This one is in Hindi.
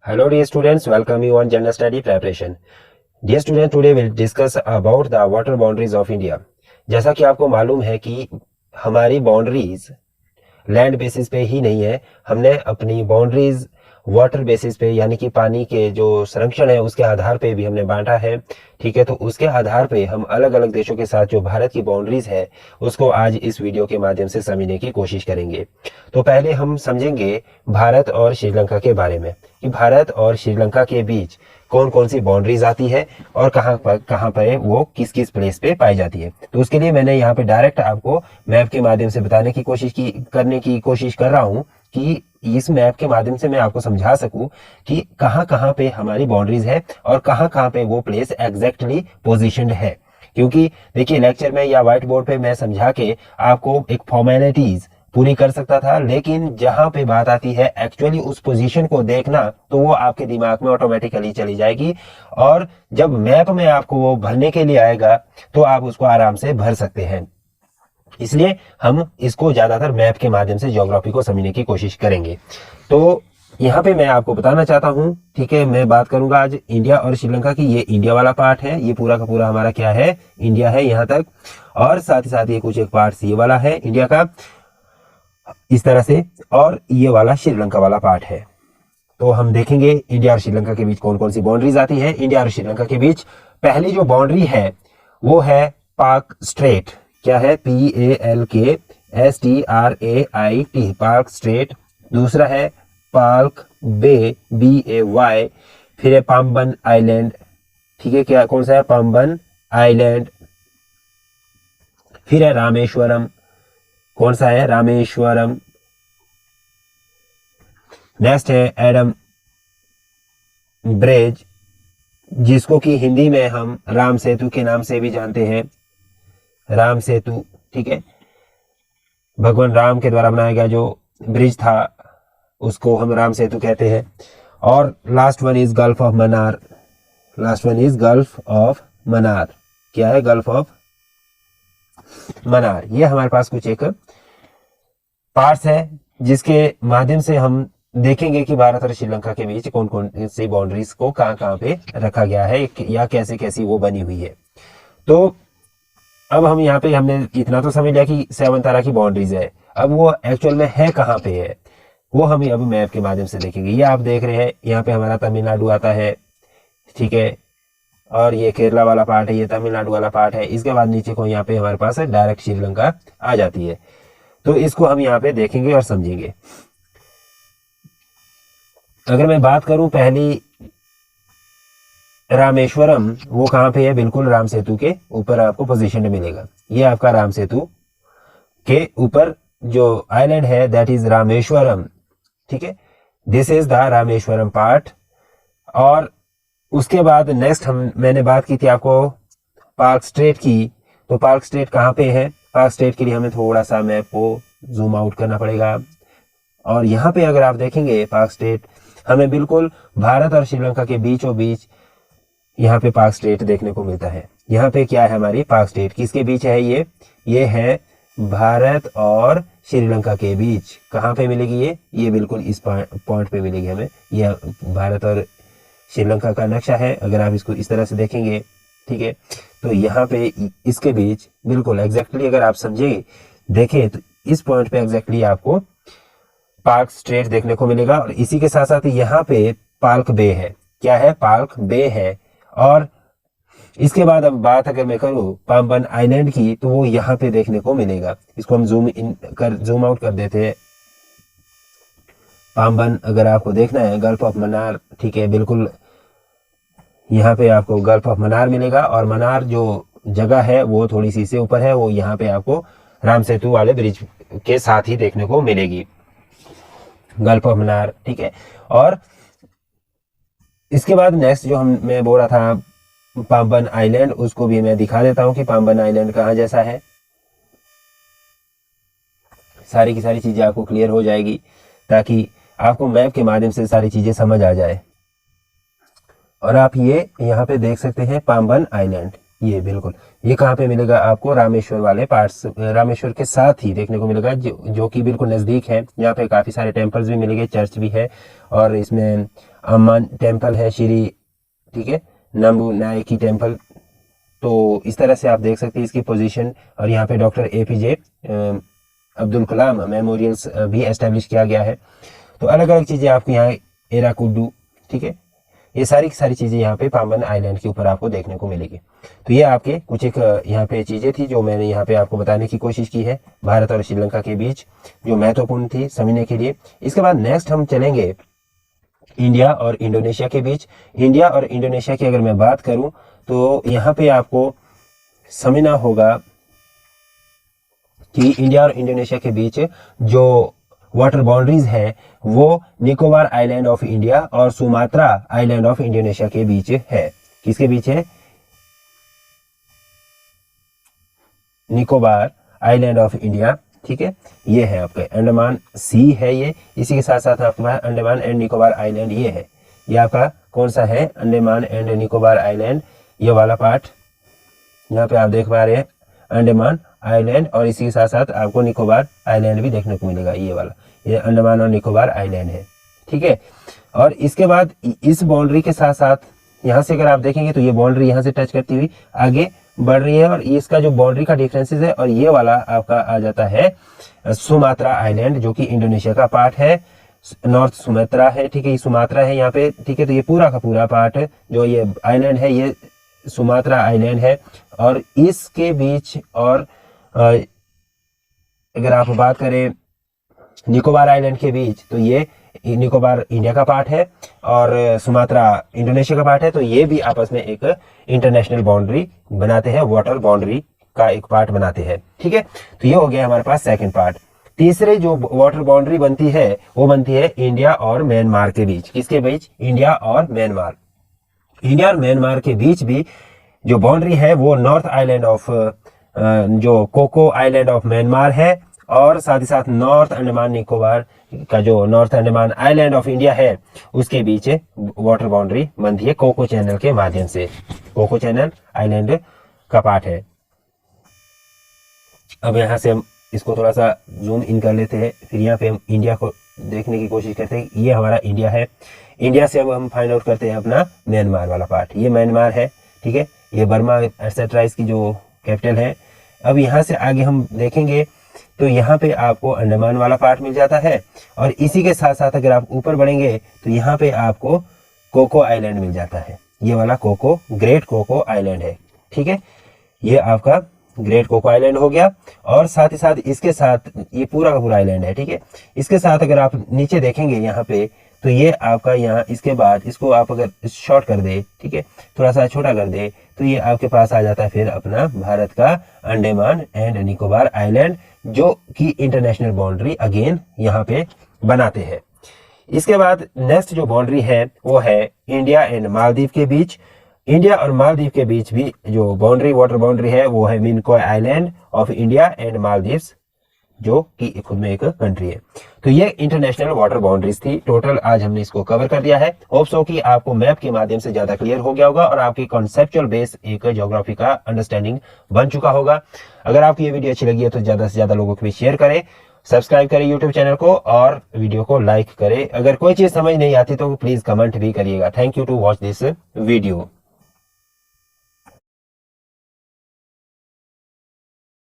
Hello dear students, welcome you on General Study Preparation. Dear students, today we'll discuss about the water boundaries of India. जैसा कि आपको मालूम है कि हमारी बाउंड्रीज लैंड बेसिस पे ही नहीं है, हमने अपनी बाउंड्रीज वाटर बेसिस पे यानी कि पानी के जो संरक्षण है उसके आधार पे भी हमने बांटा है। ठीक है, तो उसके आधार पे हम अलग अलग देशों के साथ जो भारत की बाउंड्रीज है उसको आज इस वीडियो के माध्यम से समझने की कोशिश करेंगे। तो पहले हम समझेंगे भारत और श्रीलंका के बारे में कि भारत और श्रीलंका के बीच कौन कौन सी बाउंड्रीज आती है और कहाँ पर वो किस किस प्लेस पे पाई जाती है। तो उसके लिए मैंने यहाँ पे डायरेक्ट आपको मैप के माध्यम से बताने की करने की कोशिश कर रहा हूँ कि इस मैप के माध्यम से मैं आपको समझा सकूं कि कहाँ कहाँ पे हमारी बाउंड्रीज है और कहाँ कहाँ पे वो प्लेस एग्जैक्टली पोजीशनड है। क्योंकि देखिए, लेक्चर में या व्हाइट बोर्ड पे मैं समझा के आपको एक फॉर्मेलिटीज पूरी कर सकता था, लेकिन जहां पे बात आती है एक्चुअली उस पोजीशन को देखना तो वो आपके दिमाग में ऑटोमेटिकली चली जाएगी और जब मैप में आपको वो भरने के लिए आएगा तो आप उसको आराम से भर सकते हैं। इसलिए हम इसको ज्यादातर मैप के माध्यम से ज्योग्राफी को समझने की कोशिश करेंगे। तो यहाँ पे मैं आपको बताना चाहता हूँ, ठीक है, मैं बात करूंगा आज इंडिया और श्रीलंका की। ये इंडिया वाला पार्ट है, ये पूरा का पूरा हमारा क्या है, इंडिया है यहाँ तक, और साथ ही साथ ये कुछ एक पार्ट ये वाला है इंडिया का इस तरह से, और ये वाला श्रीलंका वाला पार्ट है। तो हम देखेंगे इंडिया और श्रीलंका के बीच कौन कौन सी बाउंड्रीज आती है। इंडिया और श्रीलंका के बीच पहली जो बाउंड्री है वो है पाक स्ट्रेट। क्या है? PALKSTRAIT, पाक स्ट्रेट। दूसरा है पाल्क बे, BAY। फिर है पाम्बन आइलैंड। ठीक है, क्या कौन सा है? पाम्बन आइलैंड। फिर है रामेश्वरम। कौन सा है? रामेश्वरम। नेक्स्ट है एडम ब्रिज, जिसको कि हिंदी में हम राम सेतु के नाम से भी जानते हैं, राम सेतु। ठीक है, भगवान राम के द्वारा बनाया गया जो ब्रिज था उसको हम राम सेतु कहते हैं। और last one is gulf of Mannar. Last one is gulf of Mannar. क्या है? Gulf of Mannar. ये हमारे पास कुछ एक पार्ट्स है जिसके माध्यम से हम देखेंगे कि भारत और श्रीलंका के बीच कौन कौन सी बाउंड्रीज को कहाँ कहाँ पे रखा गया है या कैसे कैसी वो बनी हुई है। तो अब हम यहाँ पे हमने इतना तो समझ लिया कि 7 तरह की बाउंड्रीज है। अब वो एक्चुअल में है कहाँ पे है वो हम अब मैप के माध्यम से देखेंगे। ये आप देख रहे हैं, यहाँ पे हमारा तमिलनाडु आता है, ठीक है, और ये केरला वाला पार्ट है, ये तमिलनाडु वाला पार्ट है। इसके बाद नीचे को यहाँ पे हमारे पास है डायरेक्ट श्रीलंका आ जाती है। तो इसको हम यहाँ पे देखेंगे और समझेंगे। अगर मैं बात करूं पहली रामेश्वरम, वो कहाँ पे है? बिल्कुल राम सेतु के ऊपर आपको पोजीशन मिलेगा। ये आपका राम सेतु के ऊपर जो आइलैंड है दैट इज रामेश्वरम। ठीक है, this is the Rameswaram part. और उसके बाद नेक्स्ट मैंने बात की थी आपको पार्क स्ट्रेट की। तो पार्क स्ट्रेट कहाँ पे है? पार्क स्ट्रेट के लिए हमें थोड़ा सा मैप को जूम आउट करना पड़ेगा। और यहाँ पे अगर आप देखेंगे पार्क स्ट्रेट हमें बिल्कुल भारत और श्रीलंका के बीचों बीच यहाँ पे पार्क स्ट्रेट देखने को मिलता है। यहाँ पे क्या है हमारी पार्क स्ट्रेट, किसके बीच है ये है भारत और श्रीलंका के बीच। कहाँ पे मिलेगी ये बिल्कुल इस पॉइंट पे मिलेगी हमें। यह भारत और श्रीलंका का नक्शा है, अगर आप इसको इस तरह से देखेंगे, ठीक है, तो यहाँ पे इसके बीच बिल्कुल एग्जैक्टली अगर आप समझे देखें तो इस पॉइंट पे एग्जैक्टली आपको पार्क स्ट्रेट देखने को मिलेगा। और इसी के साथ साथ यहाँ पे पाल्क बे है। क्या है? पाल्क बे है। और इसके बाद अब बात अगर मैं करूं पाम्बन आइलैंड की, तो वो यहाँ पे देखने को मिलेगा। इसको हम जूम आउट कर देते हैं। पाम्बन अगर आपको देखना है, गल्फ ऑफ मन्नार, ठीक है, बिल्कुल यहाँ पे आपको गल्फ ऑफ मन्नार मिलेगा। और मन्नार जो जगह है वो थोड़ी सी से ऊपर है, वो यहाँ पे आपको राम सेतु वाले ब्रिज के साथ ही देखने को मिलेगी, गल्फ ऑफ मन्नार। ठीक है, और इसके बाद नेक्स्ट जो मैं बोल रहा था पाम्बन आइलैंड, उसको भी मैं दिखा देता हूं कि पाम्बन आइलैंड कहाँ जैसा है। सारी की सारी चीजें आपको क्लियर हो जाएगी ताकि आपको मैप के माध्यम से सारी चीजें समझ आ जाए। और आप ये यहाँ पे देख सकते हैं पाम्बन आइलैंड, ये बिल्कुल, ये कहाँ पे मिलेगा आपको, रामेश्वर वाले पार्ट्स, रामेश्वर के साथ ही देखने को मिलेगा, जो कि बिल्कुल नज़दीक है। यहाँ पे काफ़ी सारे टेम्पल्स भी मिलेंगे, चर्च भी है, और इसमें अम्मान टेम्पल है, श्री, ठीक है, नंबू नायकी टेम्पल। तो इस तरह से आप देख सकते हैं इसकी पोजीशन। और यहाँ पे doctor APJ Abdul Kalam memorials भी एस्टेब्लिश किया गया है। तो अलग अलग चीज़ें आपको यहाँ, एराकुडू, ठीक है, ये सारी की सारी चीज़ें यहाँ पे पाम्बन आइलैंड के ऊपर आपको देखने को मिलेगी। तो ये आपके कुछ एक यहाँ पे चीज़ें थी जो मैंने यहाँ पे आपको बताने की कोशिश की है भारत और श्रीलंका के बीच, जो महत्वपूर्ण थी समझने के लिए। इसके बाद नेक्स्ट हम चलेंगे इंडिया और इंडोनेशिया के बीच। इंडिया और इंडोनेशिया की अगर मैं बात करूं तो यहाँ पे आपको समझना होगा कि इंडिया और इंडोनेशिया के बीच जो वाटर बाउंड्रीज है वो निकोबार आइलैंड ऑफ इंडिया और सुमात्रा आइलैंड ऑफ इंडोनेशिया के बीच है। किसके बीच है? निकोबार आइलैंड ऑफ इंडिया, ठीक है, ये है आपका अंडमान सी है ये। इसी के साथ साथ आपके पास अंडमान एंड निकोबार आइलैंड ये है। ये आपका कौन सा है? अंडमान एंड निकोबार आइलैंड, ये वाला पार्ट यहाँ पे आप देख पा रहे हैं, अंडमान आइलैंड, और इसी के साथ साथ आपको निकोबार आइलैंड भी देखने को मिलेगा, ये वाला, ये अंडमान और निकोबार आइलैंड है, ठीक है। और इसके बाद इस बाउंड्री के साथ साथ यहाँ से अगर आप देखेंगे तो ये बाउंड्री यहाँ से टच करती हुई आगे बढ़ रही है, और इसका जो बाउंड्री का डिफरेंसेस है, और ये वाला आपका आ जाता है सुमात्रा आइलैंड, जो कि इंडोनेशिया का पार्ट है, नॉर्थ सुमात्रा है, ठीक है, ये सुमात्रा है यहाँ पे, ठीक है। तो ये पूरा का पूरा पार्ट जो ये आइलैंड है ये सुमात्रा आइलैंड है। और इसके बीच, और अगर आप बात करें निकोबार आइलैंड के बीच, तो ये निकोबार इंडिया का पार्ट है और सुमात्रा इंडोनेशिया का पार्ट है। तो ये भी आपस में एक इंटरनेशनल बाउंड्री बनाते हैं, वाटर बाउंड्री का एक पार्ट बनाते हैं, ठीक है। तो ये हो गया हमारे पास सेकंड पार्ट। तीसरे जो वाटर बाउंड्री बनती है वो बनती है इंडिया और म्यांमार के बीच। किसके बीच? इंडिया और म्यांमार। इंडिया और म्यांमार के बीच भी जो बाउंड्री है वो नॉर्थ आइलैंड ऑफ जो कोको आइलैंड ऑफ म्यांमार है, और साथ ही साथ नॉर्थ अंडमान निकोबार का जो north Andaman island of India है उसके बीच वाटर बाउंड्री बनती है कोको चैनल के माध्यम से। कोको चैनल आइलैंड का पार्ट है। अब यहाँ से हम इसको थोड़ा सा जूम इन कर लेते हैं, फिर यहाँ पे हम इंडिया को देखने की कोशिश करते हैं। ये हमारा इंडिया है। इंडिया से अब हम फाइंड आउट करते हैं अपना म्यांमार वाला पार्ट। ये म्यांमार है, ठीक है, ये बर्मा एटसेट्रा इसकी जो कैपिटल है। अब यहाँ से आगे हम देखेंगे तो यहाँ पे आपको अंडमान वाला पार्ट मिल जाता है, और इसी के साथ साथ अगर आप ऊपर बढ़ेंगे तो यहाँ पे आपको कोको आइलैंड मिल जाता है। ये वाला कोको, ग्रेट कोको आइलैंड है, ठीक है, ये आपका ग्रेट कोको आइलैंड हो गया। और साथ ही साथ इसके साथ ये पूरा का पूरा आइलैंड है, ठीक है। इसके साथ अगर आप नीचे देखेंगे यहाँ पे तो ये आपका यहाँ, इसके बाद इसको आप अगर शॉर्ट कर दे, ठीक है, थोड़ा सा छोटा कर दे, तो ये आपके पास आ जाता है फिर अपना भारत का अंडमान एंड निकोबार आइलैंड, जो कि इंटरनेशनल बाउंड्री अगेन यहाँ पे बनाते हैं। इसके बाद नेक्स्ट जो बाउंड्री है वो है इंडिया एंड मालदीव के बीच। इंडिया और मालदीव के बीच भी जो बाउंड्री, वाटर बाउंड्री है वो है Minicoy island of India and Maldives, जो कि खुद में एक कंट्री है। तो ये इंटरनेशनल वाटर बाउंड्रीज थी। टोटल आज हमने इसको कवर कर दिया है। होप सो कि आपको मैप के माध्यम से ज्यादा क्लियर हो गया होगा और आपकी कॉन्सेप्चुअल बेस एक ज्योग्राफी का अंडरस्टैंडिंग बन चुका होगा। अगर आपको ये वीडियो अच्छी लगी है तो ज्यादा से ज्यादा लोगों के बीच शेयर करें, सब्सक्राइब करें यूट्यूब चैनल को, और वीडियो को लाइक करें। अगर कोई चीज समझ नहीं आती तो प्लीज कमेंट भी करिएगा। Thank you to watch this video.